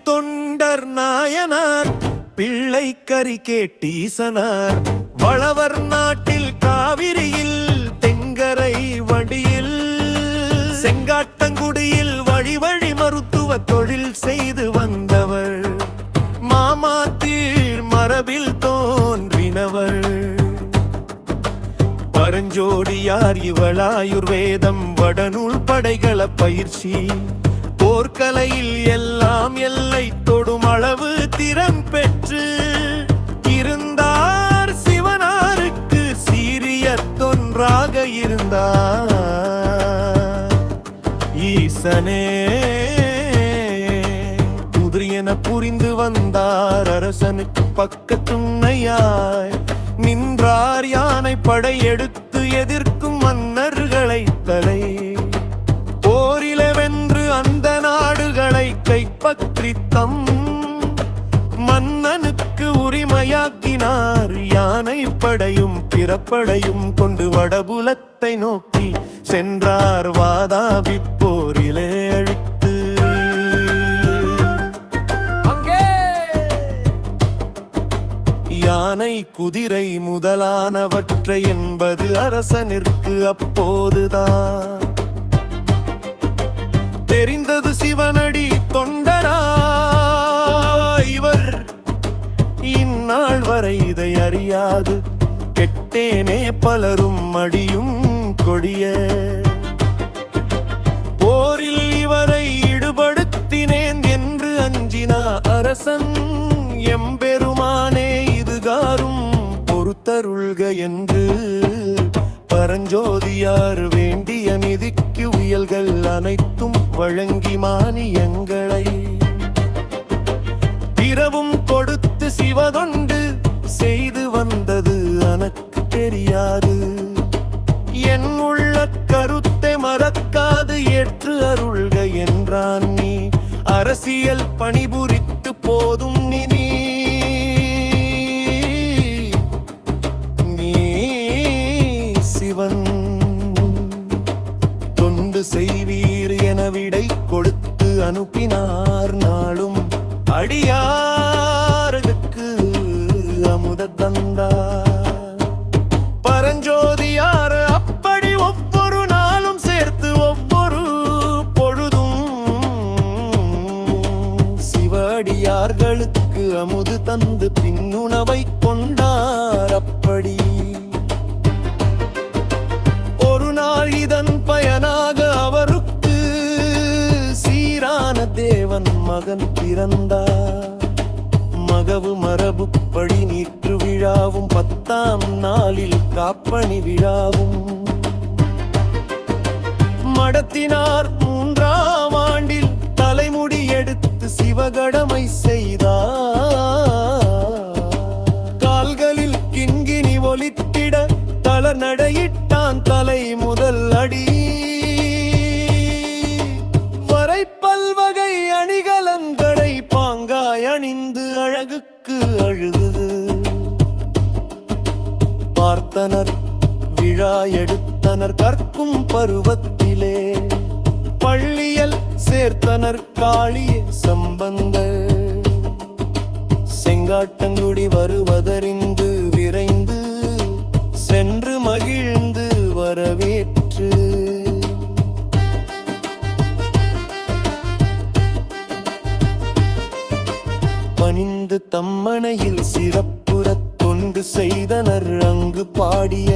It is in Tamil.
தொண்டர் நாயனார் பிள்ளை கரி கேட்டீசனார் வளவர் நாட்டில் காவிரியில் தெங்கரை வடியில் செங்காட்டங்குடியில் வழி வழி மருத்துவ தொழில் செய்து வந்தவர் மாமாத்தீர் மரபில் தோன்றினவர் பரஞ்சோடியார் இவள் ஆயுர்வேதம் வடநூல் படைகள பயிற்சி போர்க்கலையில் எல்லாம் எல்லை தொடும் அளவு திறம் பெற்று இருந்தார் சிவனாருக்கு சீரிய தொன்றாக இருந்தார் ஈசனே புதிரியன புரிந்து வந்தார் அரசனுக்கு பக்கத்துணையாய் நின்றார் யானை படை எடுத்து எதிர்க்கும் மன்னர்களை தலை போரிலே வென்று அந்த நாடுகளை கைப்பற்றி தம் மன்னனுக்கு உரிமையாக்கினார் யானை படையும் பிறப்படையும் கொண்டு வடபுலத்தை நோக்கி சென்றார் வாதாபி போரிலே அழித்து யானை குதிரை முதலானவற்றை என்பது அரசனிற்கு அப்போதுதான் தெரிந்தது. சிவனடி தொண்டரா இவர் இந்நாள் வரை இதை அறியாது கெட்டேனே பலரும் மடியும் கொடிய போரில் இவரை ஈடுபடுத்தினேன் என்று அஞ்சினா அரசன் எம்பெருமானே இதுகாரும் பொறுத்தருள்க என்று பரஞ்சோதியார் வேண்டிய நிதிக்கு உயல்கள் அனைத்தும் வழங்கி மானியங்களை பிறவும் கொடுத்து சிவதொண்டு செய்து வந்தது எனக்கு தெரியாது. என் உள்ள கருத்தை மறக்காது ஏற்று அருள்க என்றான் நீ அரசியல் பணிபுரித்து போதும் நீ சிவன் தொண்டு செய்வீர் என விடை கொடுத்து அனுப்பினார் நாளும் அடியாருக்கு அமுத தந்தார் பரஞ்சோதியார் அப்படி ஒவ்வொரு நாளும் சேர்த்து ஒவ்வொரு பொழுதும் சிவடியார்களுக்கு அமுது தந்து பின்னுணவை கொண்டார். அப்படி ஒரு நாள் இதன் பயனாக அவருக்கு சீரான தேவன் மகன் பிறந்தார். மகவு மரபுப்படி நீற்று விழாவும் 10ஆம் நாளில் காப்பணி விழாவும் மடத்தினார் 3ஆம் ஆண்டில் தலைமுடி எடுத்து சிவகடமை செய்தார். கால்களில் கிண்கிணி ஒலித்திட தளர் நடையிட்டான் தலை முதல் அடி வரை பல்வகை அணிகலன்களை பாங்காய் அணிந்து அழகுக்கு அழுது பார்த்தனர் விழா எடுத்தனர் கற்கும் பருவத்திலே பள்ளியல் சேர்த்தனர் காளிய சம்பந்த செங்காட்டங்குடி வருவதறிந்து விரைந்து சென்று மகிழ்ந்து வரவேற்று பணிந்து தம்மனையில் சிறப்புறத் தொண்டு செய்தனர் அங்கு பாடிய